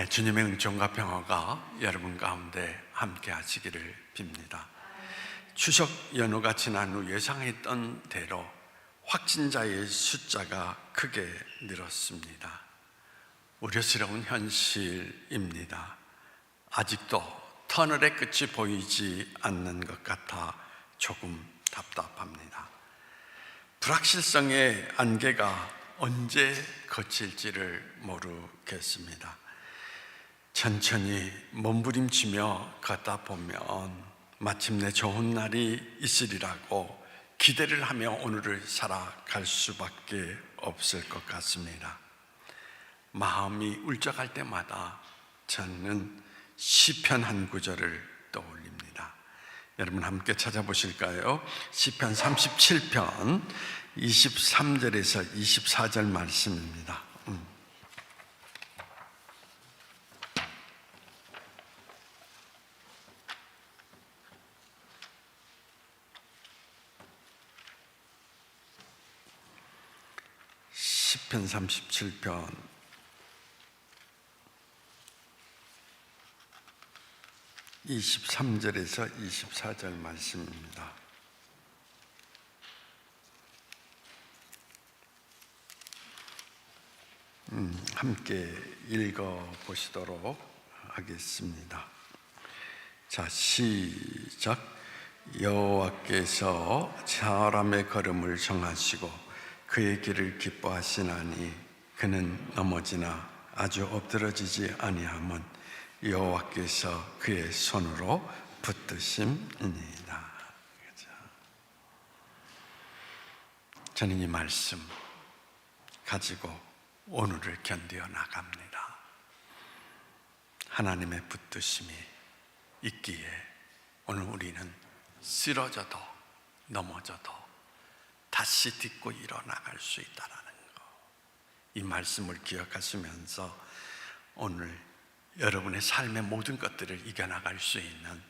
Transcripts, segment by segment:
주님의 은총과 평화가 여러분 가운데 함께 하시기를 빕니다. 추석 연휴가 지난 후 예상했던 대로 확진자의 숫자가 크게 늘었습니다. 우려스러운 현실입니다. 아직도 터널의 끝이 보이지 않는 것 같아 조금 답답합니다. 불확실성의 안개가 언제 거칠지를 모르겠습니다. 천천히 몸부림치며 걷다 보면 마침내 좋은 날이 있으리라고 기대를 하며 오늘을 살아갈 수밖에 없을 것 같습니다. 마음이 울적할 때마다 저는 시편 한 구절을 떠올립니다. 여러분 함께 찾아보실까요? 시편 37편 23절에서 24절 말씀입니다. 시편 37편 23절에서 24절 말씀입니다. 함께 읽어보시도록 하겠습니다. 자, 시작. 여호와께서 사람의 걸음을 정하시고 그의 길을 기뻐하시나니 그는 넘어지나 아주 엎드러지지 아니함은 여호와께서 그의 손으로 붙드심이니이다. 저는 이 말씀 가지고 오늘을 견디어 나갑니다. 하나님의 붙드심이 있기에 오늘 우리는 쓰러져도 넘어져도 다시 딛고 일어나갈 수 있다는 거, 이 말씀을 기억하시면서 오늘 여러분의 삶의 모든 것들을 이겨나갈 수 있는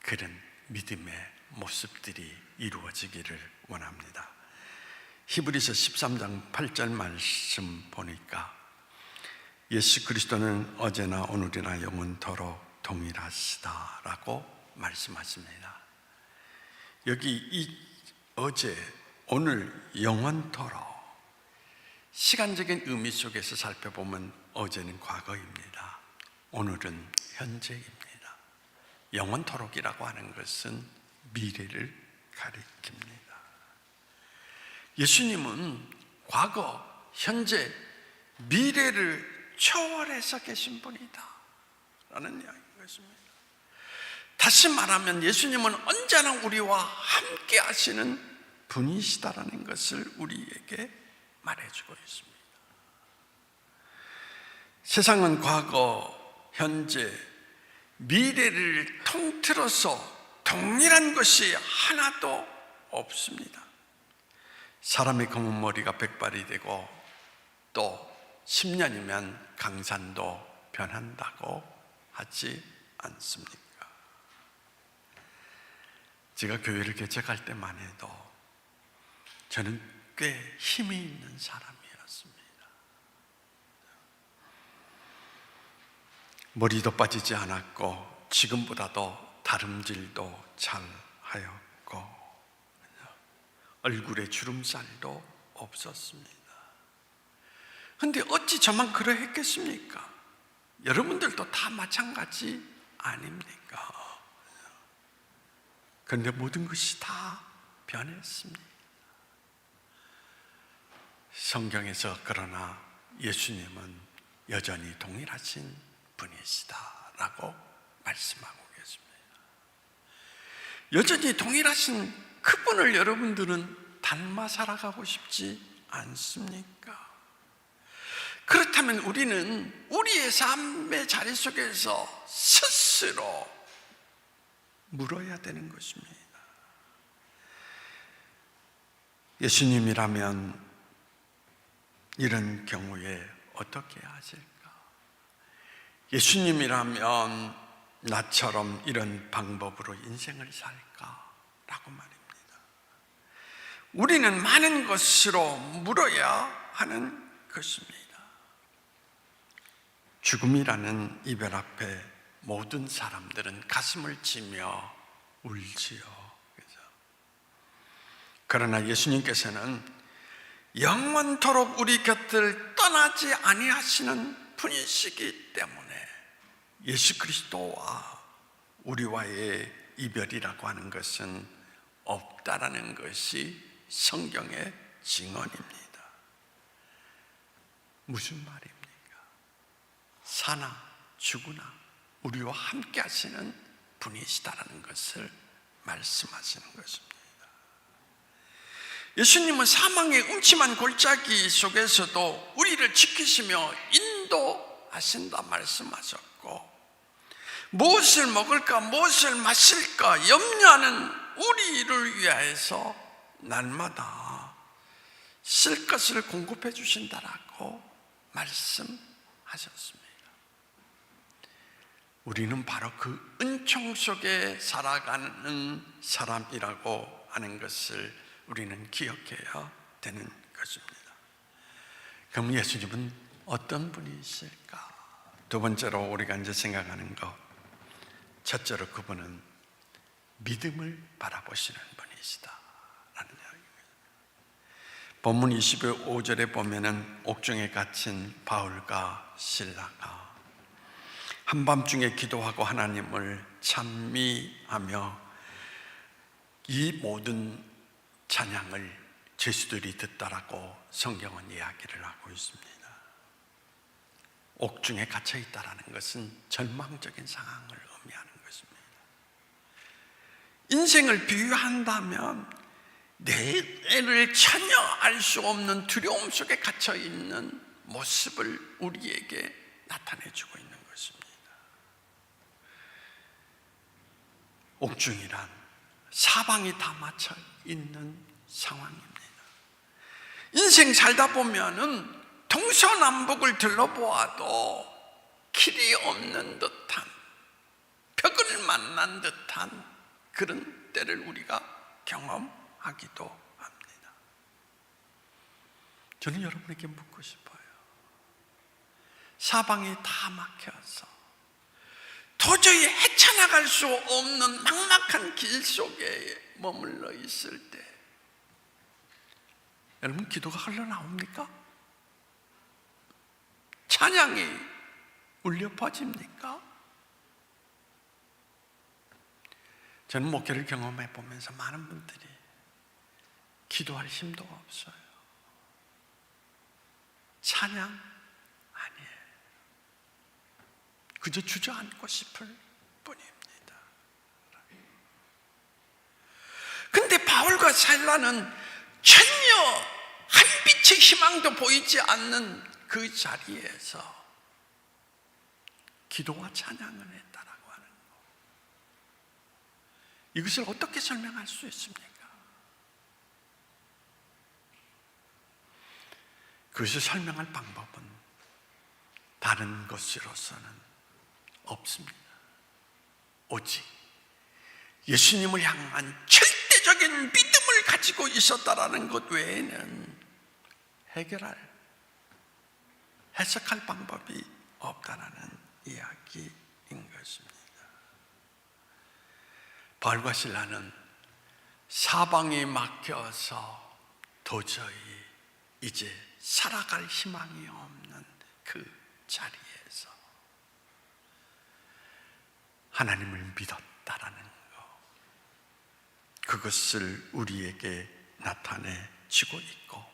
그런 믿음의 모습들이 이루어지기를 원합니다. 히브리서 13장 8절 말씀 보니까 예수 그리스도는 어제나 오늘이나 영원토록 동일하시다라고 말씀하십니다. 여기 이 어제, 오늘, 영원토록 시간적인 의미 속에서 살펴보면 어제는 과거입니다. 오늘은 현재입니다. 영원토록이라고 하는 것은 미래를 가리킵니다. 예수님은 과거, 현재, 미래를 초월해서 계신 분이다 라는 이야기인 것입니다. 다시 말하면 예수님은 언제나 우리와 함께 하시는 분이시다라는 것을 우리에게 말해주고 있습니다. 세상은 과거, 현재, 미래를 통틀어서 동일한 것이 하나도 없습니다. 사람의 검은 머리가 백발이 되고 또 10년이면 강산도 변한다고 하지 않습니까? 제가 교회를 개척할 때만 해도 저는 꽤 힘이 있는 사람이었습니다. 머리도 빠지지 않았고 지금보다도 다름질도 잘 하였고 얼굴에 주름살도 없었습니다. 그런데 어찌 저만 그러했겠습니까? 여러분들도 다 마찬가지 아닙니까? 그런데 모든 것이 다 변했습니다. 성경에서 그러나 예수님은 여전히 동일하신 분이시다라고 말씀하고 계십니다. 여전히 동일하신 그분을 여러분들은 닮아 살아가고 싶지 않습니까? 그렇다면 우리는 우리의 삶의 자리 속에서 스스로 물어야 되는 것입니다. 예수님이라면 이런 경우에 어떻게 하실까? 예수님이라면 나처럼 이런 방법으로 인생을 살까? 라고 말입니다. 우리는 많은 것으로 물어야 하는 것입니다. 죽음이라는 이별 앞에 모든 사람들은 가슴을 치며 울지요. 그죠? 그러나 예수님께서는 영원토록 우리 곁을 떠나지 아니하시는 분이시기 때문에 예수 그리스도와 우리와의 이별이라고 하는 것은 없다라는 것이 성경의 증언입니다. 무슨 말입니까? 사나 죽으나 우리와 함께 하시는 분이시다라는 것을 말씀하시는 것입니다. 예수님은 사망의 음침한 골짜기 속에서도 우리를 지키시며 인도하신다 말씀하셨고, 무엇을 먹을까 무엇을 마실까 염려하는 우리를 위하여서 날마다 쓸 것을 공급해 주신다라고 말씀하셨습니다. 우리는 바로 그 은총 속에 살아가는 사람이라고 하는 것을 우리는 기억해야 되는 것입니다. 그럼 예수님은 어떤 분이실까? 두 번째로 우리가 이제 생각하는 것, 첫째로 그분은 믿음을 바라보시는 분이시다라는 이야기입니다. 본문 25절에 보면은 옥중에 갇힌 바울과 실라가 한밤중에 기도하고 하나님을 찬미하며 이 모든 찬양을 죄수들이 듣다라고 성경은 이야기를 하고 있습니다. 옥중에 갇혀 있다라는 것은 절망적인 상황을 의미하는 것입니다. 인생을 비유한다면 내일을 전혀 알 수 없는 두려움 속에 갇혀 있는 모습을 우리에게 나타내주고 있는 것입니다. 옥중이란 사방이 다 막혀 있는 상황입니다. 인생 살다 보면은 동서남북을 둘러보아도 길이 없는 듯한, 벽을 만난 듯한 그런 때를 우리가 경험하기도 합니다. 저는 여러분에게 묻고 싶어요. 사방이 다 막혀서 도저히 헤쳐나갈 수 없는 막막한 길 속에 머물러 있을 때 여러분 기도가 흘러나옵니까? 찬양이 울려 퍼집니까? 저는 목회를 경험해 보면서 많은 분들이 기도할 힘도 없어요. 찬양 아니에요. 그저 주저앉고 싶을 뿐입니다. 근데 바울과 실라는 전혀 한 빛의 희망도 보이지 않는 그 자리에서 기도와 찬양을 했다라고 하는 것, 이것을 어떻게 설명할 수 있습니까? 그것을 설명할 방법은 다른 것으로서는 없습니다. 오직 예수님을 향한 절대적인 믿음을 가지고 있었다라는 것 외에는 해석할 방법이 없다라는 이야기인 것입니다. 바울과 실라는 사방이 막혀서 도저히 이제 살아갈 희망이 없는 그 자리에서 하나님을 믿었다라는 것, 그것을 우리에게 나타내 주고 있고,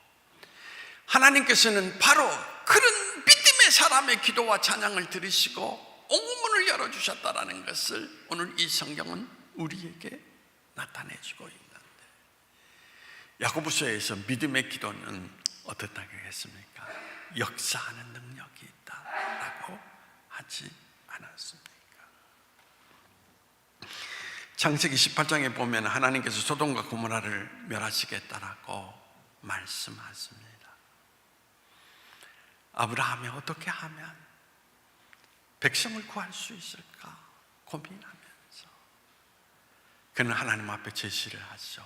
하나님께서는 바로 그런 믿음의 사람의 기도와 찬양을 들으시고 옥문을 열어주셨다라는 것을 오늘 이 성경은 우리에게 나타내주고 있는데, 야고보서에서 믿음의 기도는 어떻다고 했습니까? 역사하는 능력이 있다라고 하지 않았습니까? 창세기 18장에 보면 하나님께서 소돔과 고모라를 멸하시겠다라고 말씀하십니다. 아브라함이 어떻게 하면 백성을 구할 수 있을까 고민하면서 그는 하나님 앞에 제시를 하죠.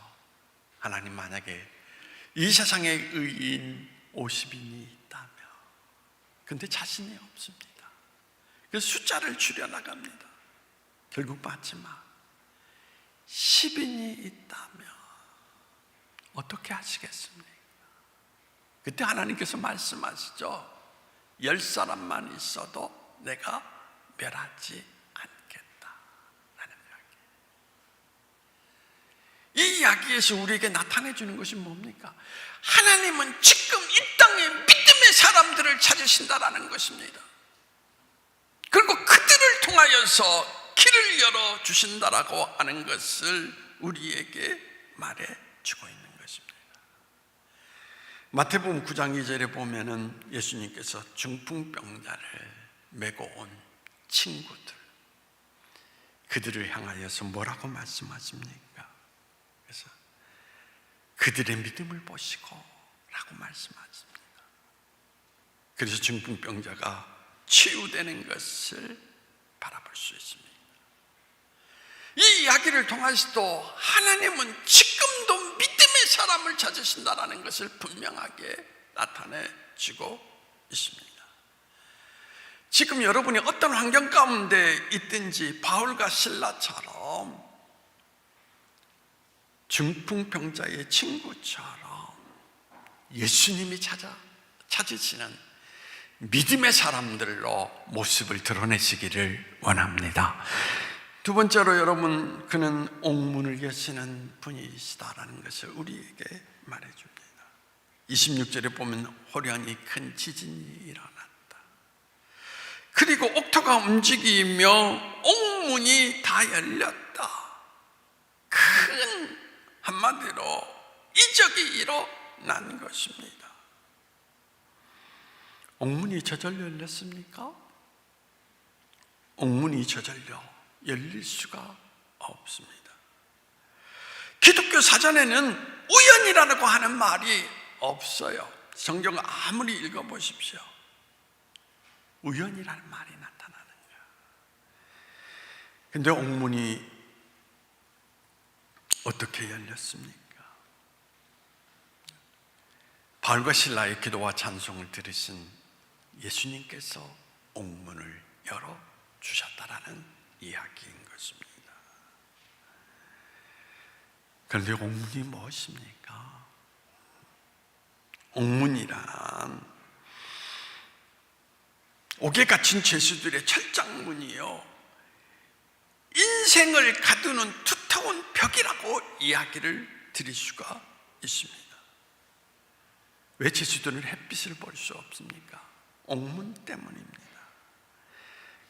하나님, 만약에 이 세상에 의인 50인이 있다면, 근데 자신이 없습니다. 그 숫자를 줄여나갑니다. 결국 마지막 10인이 있다면 어떻게 하시겠습니까? 그때 하나님께서 말씀하시죠. 10사람만 있어도 내가 멸하지 않겠다라는 이야기. 이 이야기에서 우리에게 나타내 주는 것이 뭡니까? 하나님은 지금 이 땅에 믿음의 사람들을 찾으신다라는 것입니다. 그리고 그들을 통하여서 길을 열어 주신다라고 하는 것을 우리에게 말해 주고 있는 것입니다. 마태복음 9장 2절에 보면은 예수님께서 중풍병자를 메고 온 친구들, 그들을 향하여서 뭐라고 말씀하십니까? 그래서 그들의 믿음을 보시고 라고 말씀하십니다. 그래서 중풍병자가 치유되는 것을 바라볼 수 있습니다. 이 이야기를 통해서도 하나님은 지금도 믿음의 사람을 찾으신다는 것을 분명하게 나타내주고 있습니다. 지금 여러분이 어떤 환경 가운데 있든지 바울과 실라처럼 중풍병자의 친구처럼 예수님이 찾으시는 믿음의 사람들로 모습을 드러내시기를 원합니다. 두 번째로 여러분, 그는 옥문을 여시는 분이시다라는 것을 우리에게 말해줍니다. 26절에 보면 호련히 큰 지진이 일어났다. 그리고 옥토가 움직이며 옥문이 다 열렸다. 큰 한마디로 이적이 일어난 것입니다. 옥문이 저절로 열렸습니까? 옥문이 저절로 열릴 수가 없습니다. 기독교 사전에는 우연이라고 하는 말이 없어요. 성경을 아무리 읽어보십시오. 우연이라는 말이 나타나는 거예요. 근데 옥문이 어떻게 열렸습니까? 바울과 실라의 기도와 찬송을 들으신 예수님께서 옥문을 열어주셨다라는 이야기인 것입니다. 그런데 옥문이 무엇입니까? 옥문이란 옥에 갇힌 죄수들의 철장문이요, 인생을 가두는 두터운 벽이라고 이야기를 드릴 수가 있습니다. 왜 죄수들은 햇빛을 볼 수 없습니까? 옥문 때문입니다.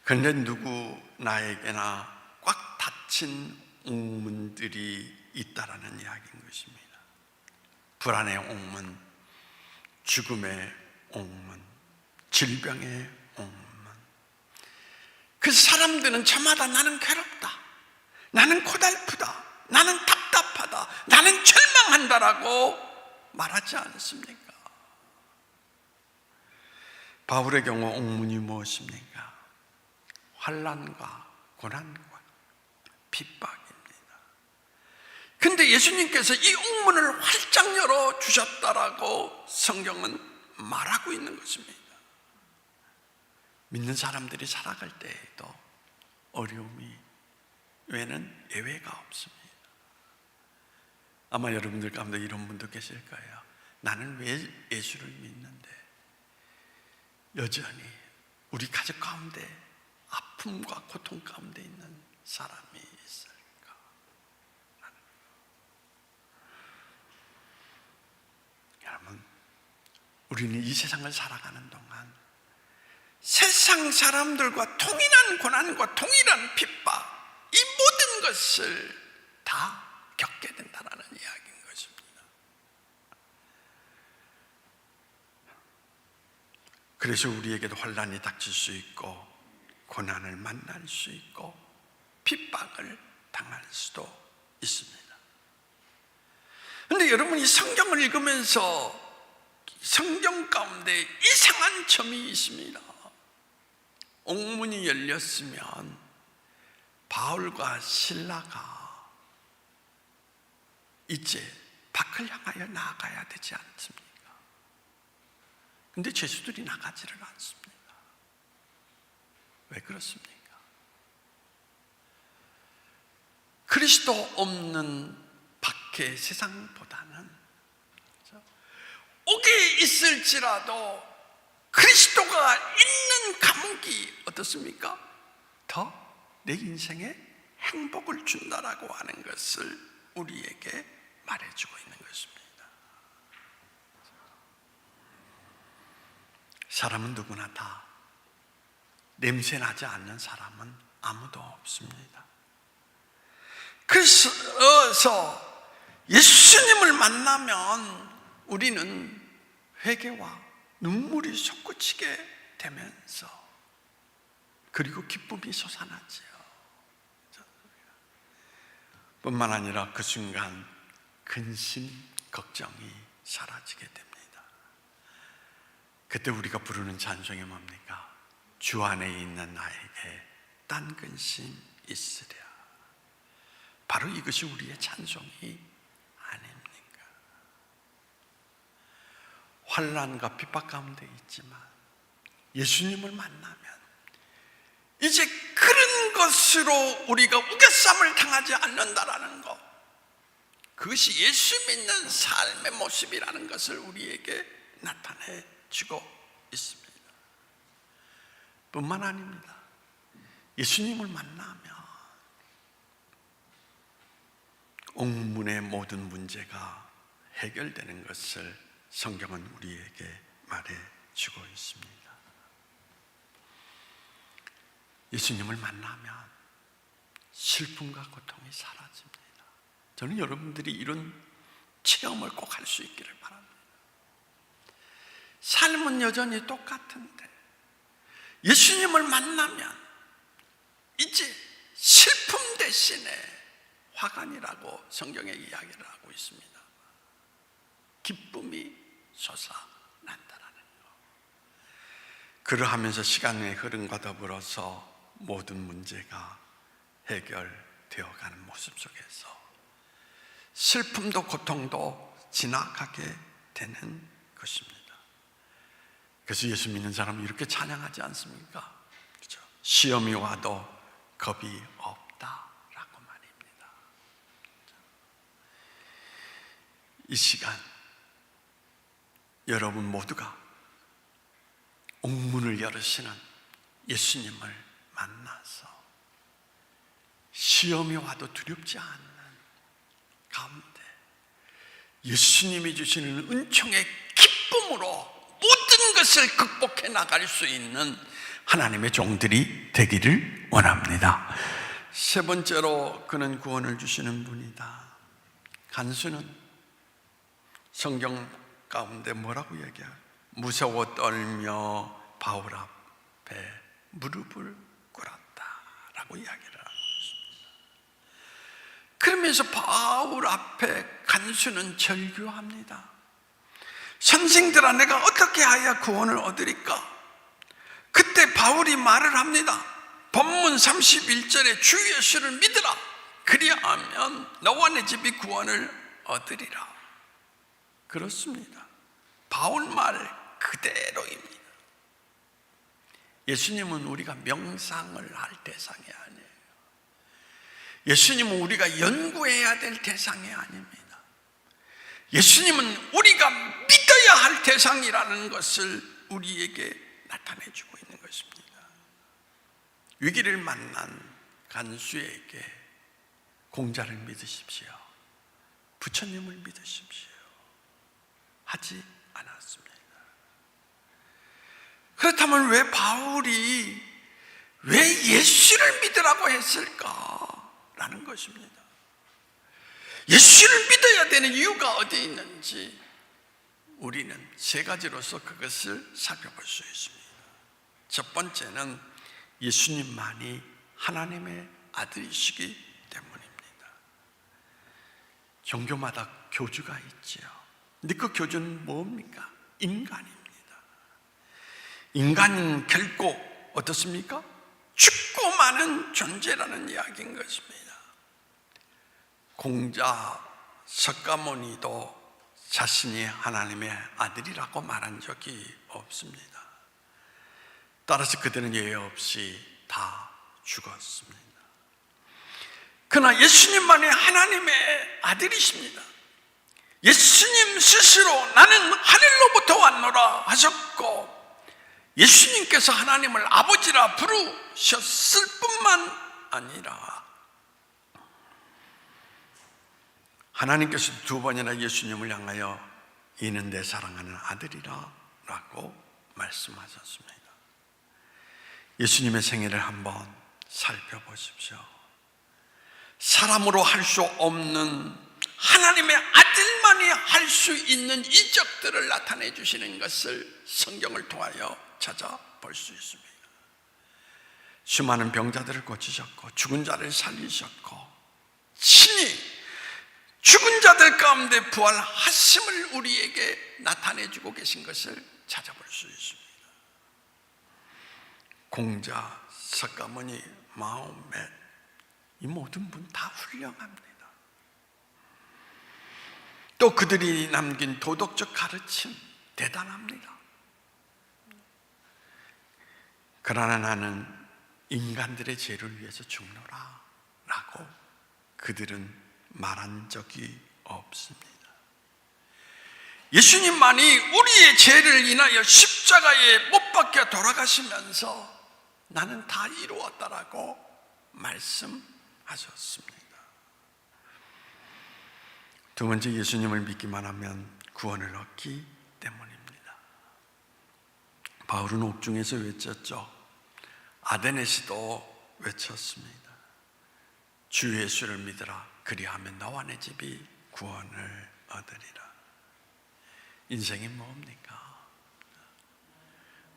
그런데 누구나에게나 꽉 닫힌 옥문들이 있다라는 이야기인 것입니다. 불안의 옥문, 죽음의 옥문, 질병의 옥문. 그 사람들은 저마다 나는 괴롭다, 나는 고달프다, 나는 답답하다, 나는 절망한다라고 말하지 않습니까? 바울의 경우 옥문이 무엇입니까? 환난과 고난과 핍박입니다. 근데 예수님께서 이 옥문을 활짝 열어주셨다라고 성경은 말하고 있는 것입니다. 믿는 사람들이 살아갈 때에도 어려움이 외에는 예외가 없습니다. 아마 여러분들 가운데 이런 분도 계실 거예요. 나는 왜 예수를 믿는데 여전히 우리 가족 가운데 아픔과 고통 가운데 있는 사람이 있을까? 여러분, 우리는 이 세상을 살아가는 동안 세상 사람들과 동일한 고난과 동일한 핍박, 이 모든 것을 다 겪게 된다는 이야기인 것입니다. 그래서 우리에게도 환난이 닥칠 수 있고 고난을 만날 수 있고 핍박을 당할 수도 있습니다. 그런데 여러분이 성경을 읽으면서 성경 가운데 이상한 점이 있습니다. 옥문이 열렸으면 바울과 실라가 이제 밖을 향하여 나아가야 되지 않습니까? 근데 죄수들이 나가지를 않습니다. 왜 그렇습니까? 그리스도 없는 밖의 세상보다는 옥에 있을지라도 그리스도가 있는 감옥이 어떻습니까? 더 내 인생에 행복을 준다라고 하는 것을 우리에게 말해주고 있는 것입니다. 사람은 누구나 다 냄새 나지 않는 사람은 아무도 없습니다. 그래서 예수님을 만나면 우리는 회개와 눈물이 솟구치게 되면서 그리고 기쁨이 솟아나지요. 뿐만 아니라 그 순간 근심, 걱정이 사라지게 됩니다. 그때 우리가 부르는 찬송이 뭡니까? 주 안에 있는 나에게 딴 근심 있으랴. 바로 이것이 우리의 찬송이 아닙니까? 환난과 핍박 가운데 있지만 예수님을 만나면 이제 그런 것으로 우리가 우겨쌈을 당하지 않는다라는 것, 그것이 예수 믿는 삶의 모습이라는 것을 우리에게 나타내 주고 있습니다. 뿐만 아닙니다. 예수님을 만나면 옥문의 모든 문제가 해결되는 것을 성경은 우리에게 말해주고 있습니다. 예수님을 만나면 슬픔과 고통이 사라집니다. 저는 여러분들이 이런 체험을 꼭 할 수 있기를 바랍니다. 삶은 여전히 똑같은데 예수님을 만나면 이제 슬픔 대신에 화관이라고 성경에 이야기를 하고 있습니다. 기쁨이 솟아난다라는 것. 그러하면서 시간의 흐름과 더불어서 모든 문제가 해결되어가는 모습 속에서 슬픔도 고통도 지나가게 되는 것입니다. 그래서 예수 믿는 사람은 이렇게 찬양하지 않습니까? 그렇죠? 시험이 와도 겁이 없다라고 말입니다. 이 시간 여러분 모두가 옥문을 열으시는 예수님을 만나서 시험이 와도 두렵지 않는 가운데 예수님이 주시는 은총의 기쁨으로 모든 것을 극복해 나갈 수 있는 하나님의 종들이 되기를 원합니다. 세 번째로 그는 구원을 주시는 분이다. 간수는 성경 가운데 뭐라고 얘기해요? 무서워 떨며 바울 앞에 무릎을 꿇었다라고 이야기를 하고 있습니다. 그러면서 바울 앞에 간수는 절규합니다. 선생들아, 내가 어떻게 하여 구원을 얻으리까? 그때 바울이 말을 합니다. 본문 31절에 주 예수를 믿으라. 그리하면 너와 내 집이 구원을 얻으리라. 그렇습니다. 바울 말 그대로입니다. 예수님은 우리가 명상을 할 대상이 아니에요. 예수님은 우리가 연구해야 될 대상이 아닙니다. 예수님은 우리가 믿어야 할 대상이라는 것을 우리에게 나타내주고 있는 것입니다. 위기를 만난 간수에게 공자를 믿으십시오, 부처님을 믿으십시오 하지 않았습니다. 그렇다면 왜 바울이 왜 예수를 믿으라고 했을까라는 것입니다. 예수를 믿어야 되는 이유가 어디에 있는지 우리는 세 가지로서 그것을 살펴볼 수 있습니다. 첫 번째는 예수님만이 하나님의 아들이시기 때문입니다. 종교마다 교주가 있지요. 근데 그 교주는 뭡니까? 인간입니다. 인간은 결코 어떻습니까? 죽고 마는 존재라는 이야기인 것입니다. 공자 석가모니도 자신이 하나님의 아들이라고 말한 적이 없습니다. 따라서 그들은 예외 없이 다 죽었습니다. 그러나 예수님만이 하나님의 아들이십니다. 예수님 스스로 나는 하늘로부터 왔노라 하셨고, 예수님께서 하나님을 아버지라 부르셨을 뿐만 아니라 하나님께서 두 번이나 예수님을 향하여 이는 내 사랑하는 아들이라 라고 말씀하셨습니다. 예수님의 생애를 한번 살펴보십시오. 사람으로 할 수 없는 하나님의 아들만이 할 수 있는 이적들을 나타내 주시는 것을 성경을 통하여 찾아볼 수 있습니다. 수많은 병자들을 고치셨고, 죽은 자를 살리셨고, 친히 죽은 자들 가운데 부활하심을 우리에게 나타내주고 계신 것을 찾아볼 수 있습니다. 공자, 석가모니, 마호멧, 이 모든 분 다 훌륭합니다. 또 그들이 남긴 도덕적 가르침 대단합니다. 그러나 나는 인간들의 죄를 위해서 죽노라 라고 그들은 말한 적이 없습니다. 예수님만이 우리의 죄를 인하여 십자가에 못 박혀 돌아가시면서 나는 다 이루었다라고 말씀하셨습니다. 두 번째, 예수님을 믿기만 하면 구원을 얻기 때문입니다. 바울은 옥중에서 외쳤죠. 아데네시도 외쳤습니다. 주 예수를 믿으라. 그리하면 너와 내 집이 구원을 얻으리라. 인생이 뭡니까?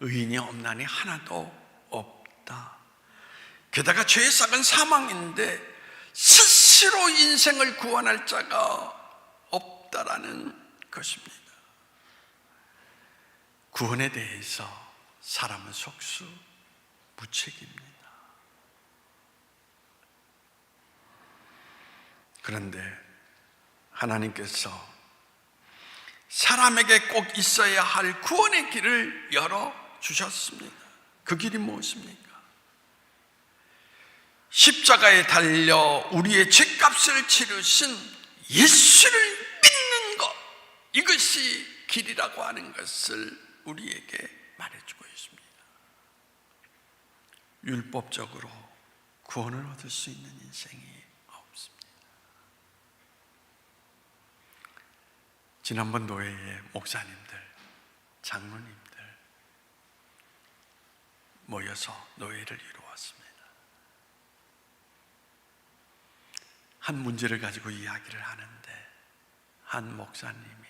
의인이 없나니 하나도 없다. 게다가 죄의 삭은 사망인데 스스로 인생을 구원할 자가 없다라는 것입니다. 구원에 대해서 사람은 속수무책입니다. 그런데 하나님께서 사람에게 꼭 있어야 할 구원의 길을 열어주셨습니다. 그 길이 무엇입니까? 십자가에 달려 우리의 죄값을 치르신 예수를 믿는 것, 이것이 길이라고 하는 것을 우리에게 말해주고 있습니다. 율법적으로 구원을 얻을 수 있는 인생이 없습니다. 지난번 노회에 목사님들, 장로님들 모여서 노회를 이루었습니다. 한 문제를 가지고 이야기를 하는데 한 목사님이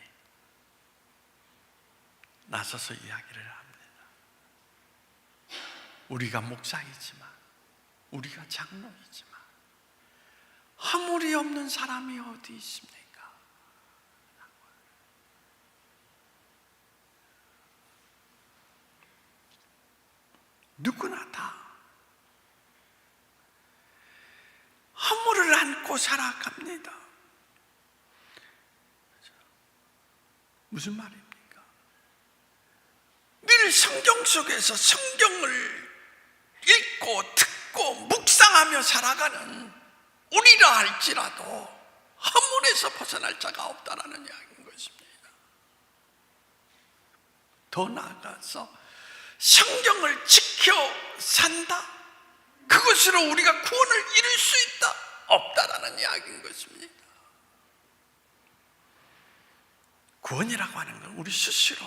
나서서 이야기를 합니다. 우리가 목사이지만, 우리가 장로이지만 허물이 없는 사람이 어디 있습니까? 누구나 다 허물을 안고 살아갑니다. 무슨 말입니까? 늘 성경 속에서 성경을 읽고 듣고 묵상하며 살아가는 우리라 할지라도 허물에서 벗어날 자가 없다라는 이야기인 것입니다. 더 나아가서 성경을 지켜 산다, 그것으로 우리가 구원을 이룰 수 있다, 없다라는 이야기인 것입니다. 구원이라고 하는 건 우리 스스로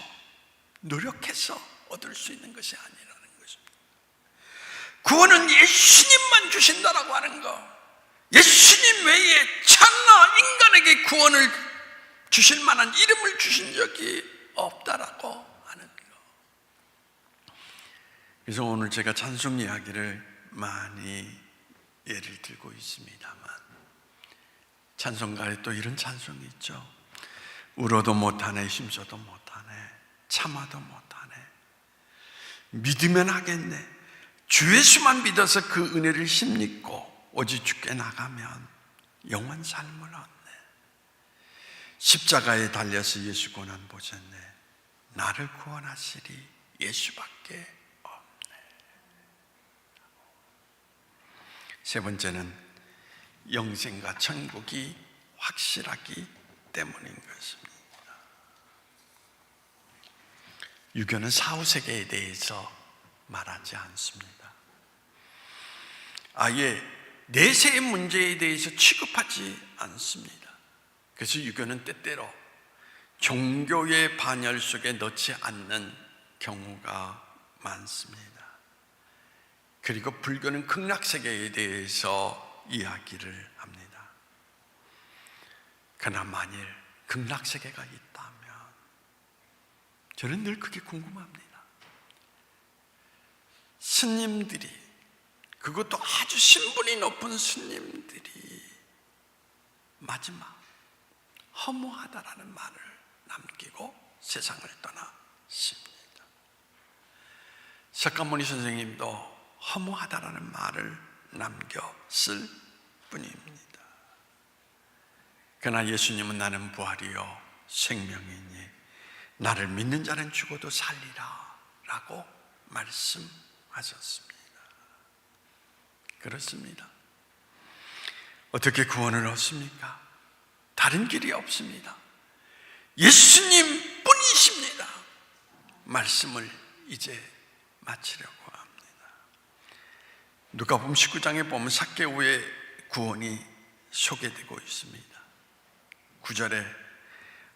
노력해서 얻을 수 있는 것이 아니라는 것입니다. 구원은 예수님만 주신다라고 하는 것, 예수님 외에 참나 인간에게 구원을 주실 만한 이름을 주신 적이 없다라고 하는 것. 그래서 오늘 제가 찬송 이야기를 많이 예를 들고 있습니다만, 찬송가에 또 이런 찬송이 있죠. 울어도 못하네, 힘써도 못하네, 참아도 못하네, 믿으면 하겠네, 주 예수만 믿어서 그 은혜를 힘입고 오직 주께 나가면 영원 삶을 얻네. 십자가에 달려서 예수 고난 보셨네, 나를 구원하시리 예수밖에 없네. 세 번째는 영생과 천국이 확실하기 때문인 것입니다. 유교는 사후세계에 대해서 말하지 않습니다. 아예 내세의 문제에 대해서 취급하지 않습니다. 그래서 유교는 때때로 종교의 반열 속에 넣지 않는 경우가 많습니다. 그리고 불교는 극락세계에 대해서 이야기를 합니다. 그러나 만일 극락세계가 있다면 저는 늘 그게 궁금합니다. 스님들이, 그것도 아주 신분이 높은 스님들이 마지막 허무하다라는 말을 남기고 세상을 떠났습니다. 석가모니 선생님도 허무하다라는 말을 남겼을 뿐입니다. 그러나 예수님은 나는 부활이요 생명이니 나를 믿는 자는 죽어도 살리라 라고 말씀하셨습니다. 그렇습니다. 어떻게 구원을 얻습니까? 다른 길이 없습니다. 예수님 뿐이십니다. 말씀을 이제 마치려고 합니다. 누가복음 19장에 보면 삭개오의 구원이 소개되고 있습니다. 9절에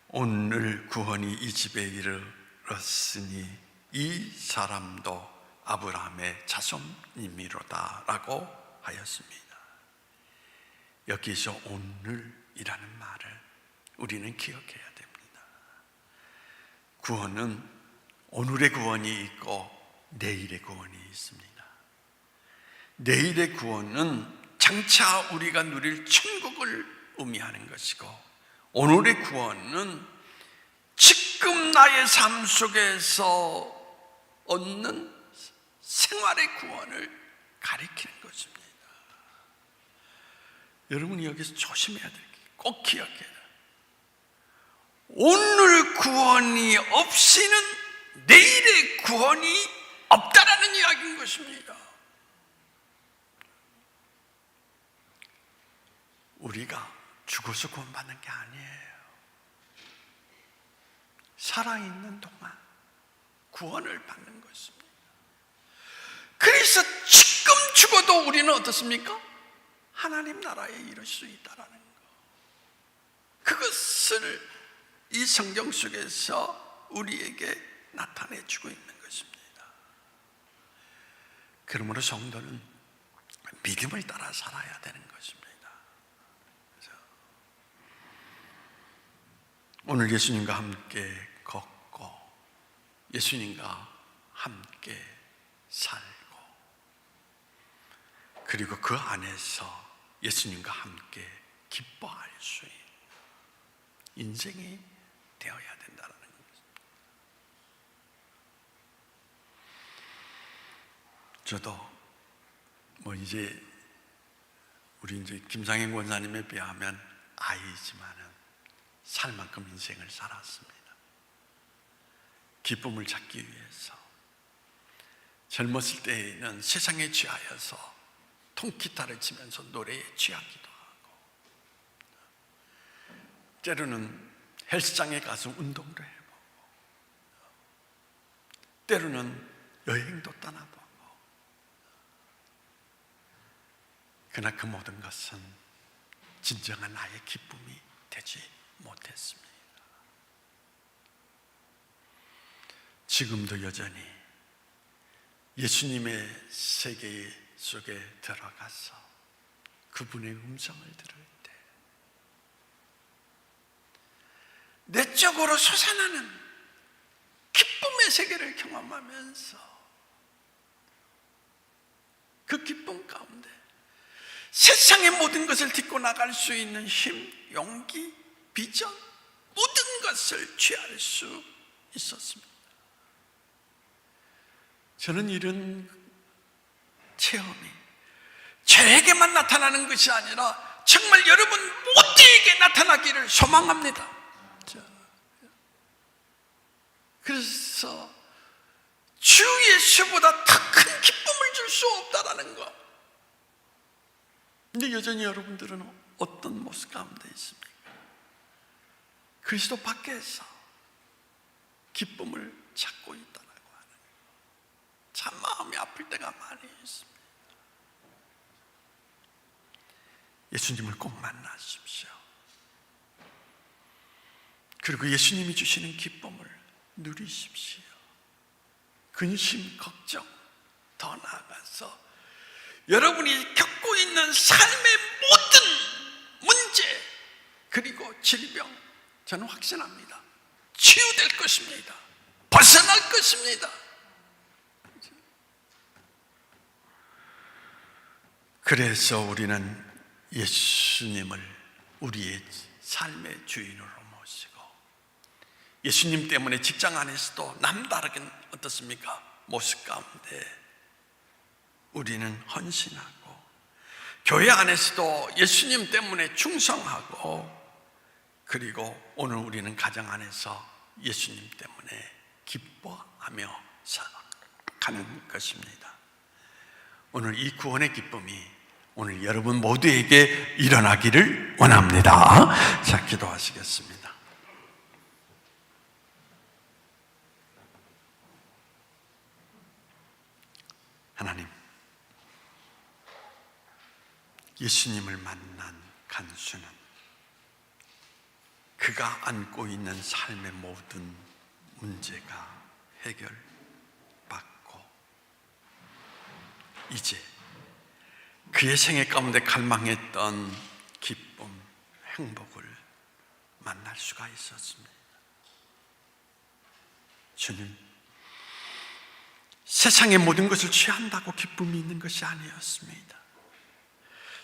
오늘 구원이 이 집에 이르렀으니 이 사람도 아브라함의 자손이미로다 라고 하였습니다. 여기서 오늘이라는 말을 우리는 기억해야 됩니다. 구원은 오늘의 구원이 있고 내일의 구원이 있습니다. 내일의 구원은 장차 우리가 누릴 천국을 의미하는 것이고, 오늘의 구원은 지금 나의 삶 속에서 얻는 생활의 구원을 가리키는 것입니다. 여러분이 여기서 조심해야 될 게, 꼭 기억해야 돼요. 오늘 구원이 없이는 내일의 구원이 없다라는 이야기인 것입니다. 우리가 죽어서 구원받는 게 아니에요. 살아있는 동안 구원을 받는 것입니다. 그래서 지금 죽어도 우리는 어떻습니까? 하나님 나라에 이를 수 있다라는 것, 그것을 이 성경 속에서 우리에게 나타내 주고 있는 것입니다. 그러므로 성도는 믿음을 따라 살아야 되는 것입니다. 오늘 예수님과 함께 걷고 예수님과 함께 살고, 그리고 그 안에서 예수님과 함께 기뻐할 수 있는 인생이 되어야 된다는 것입니다. 저도 우리 김상현 권사님에 비하면 아이지만은 살 만큼 인생을 살았습니다. 기쁨을 찾기 위해서. 젊었을 때에는 세상에 취하여서 통기타를 치면서 노래에 취하기도 하고, 때로는 헬스장에 가서 운동도 해보고, 때로는 여행도 떠나보고, 그러나 그 모든 것은 진정한 나의 기쁨이 되지 못했습니다. 지금도 여전히 예수님의 세계 속에 들어가서 그분의 음성을 들을 때 내적으로 솟아나는 기쁨의 세계를 경험하면서 그 기쁨 가운데 세상의 모든 것을 딛고 나갈 수 있는 힘, 용기, 비전, 모든 것을 취할 수 있었습니다. 저는 이런 체험이 저에게만 나타나는 것이 아니라 정말 여러분 모두에게 나타나기를 소망합니다. 그래서 주 예수보다 더 큰 기쁨을 줄 수 없다라는 것, 근데 여전히 여러분들은 어떤 모습 가운데 있습니까? 그리스도 밖에서 기쁨을 찾고 있다라고 하는 거예요. 참 마음이 아플 때가 많이 있습니다. 예수님을 꼭 만나십시오. 그리고 예수님이 주시는 기쁨을 누리십시오. 근심, 걱정, 더 나아가서 여러분이 겪고 있는 삶의 모든 문제 그리고 질병, 저는 확신합니다. 치유될 것입니다. 벗어날 것입니다. 그래서 우리는 예수님을 우리의 삶의 주인으로 모시고, 예수님 때문에 직장 안에서도 남다르게 어떻습니까? 모습 가운데 우리는 헌신하고, 교회 안에서도 예수님 때문에 충성하고, 그리고 오늘 우리는 가정 안에서 예수님 때문에 기뻐하며 살아가는 것입니다. 오늘 이 구원의 기쁨이 오늘 여러분 모두에게 일어나기를 원합니다. 자, 기도하시겠습니다. 하나님, 예수님을 만난 간수는 그가 안고 있는 삶의 모든 문제가 해결받고, 이제 그의 생애 가운데 갈망했던 기쁨, 행복을 만날 수가 있었습니다. 주님, 세상의 모든 것을 취한다고 기쁨이 있는 것이 아니었습니다.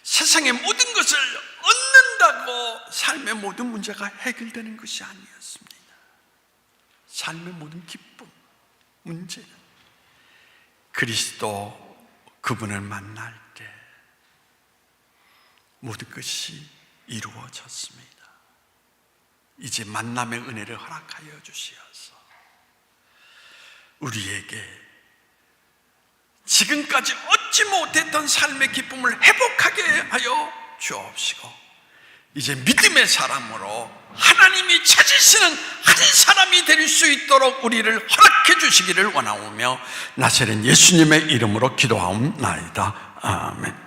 세상의 모든 것을 얻는다고 삶의 모든 문제가 해결되는 것이 아니었습니다. 삶의 모든 기쁨, 문제는 그리스도 그분을 만날 때 모든 것이 이루어졌습니다. 이제 만남의 은혜를 허락하여 주시어서 우리에게 지금까지 얻지 못했던 삶의 기쁨을 회복하게 하여 주옵시고, 이제 믿음의 사람으로 하나님이 찾으시는 한 사람이 될 수 있도록 우리를 허락해 주시기를 원하오며 나사렛 예수님의 이름으로 기도하옵나이다. 아멘.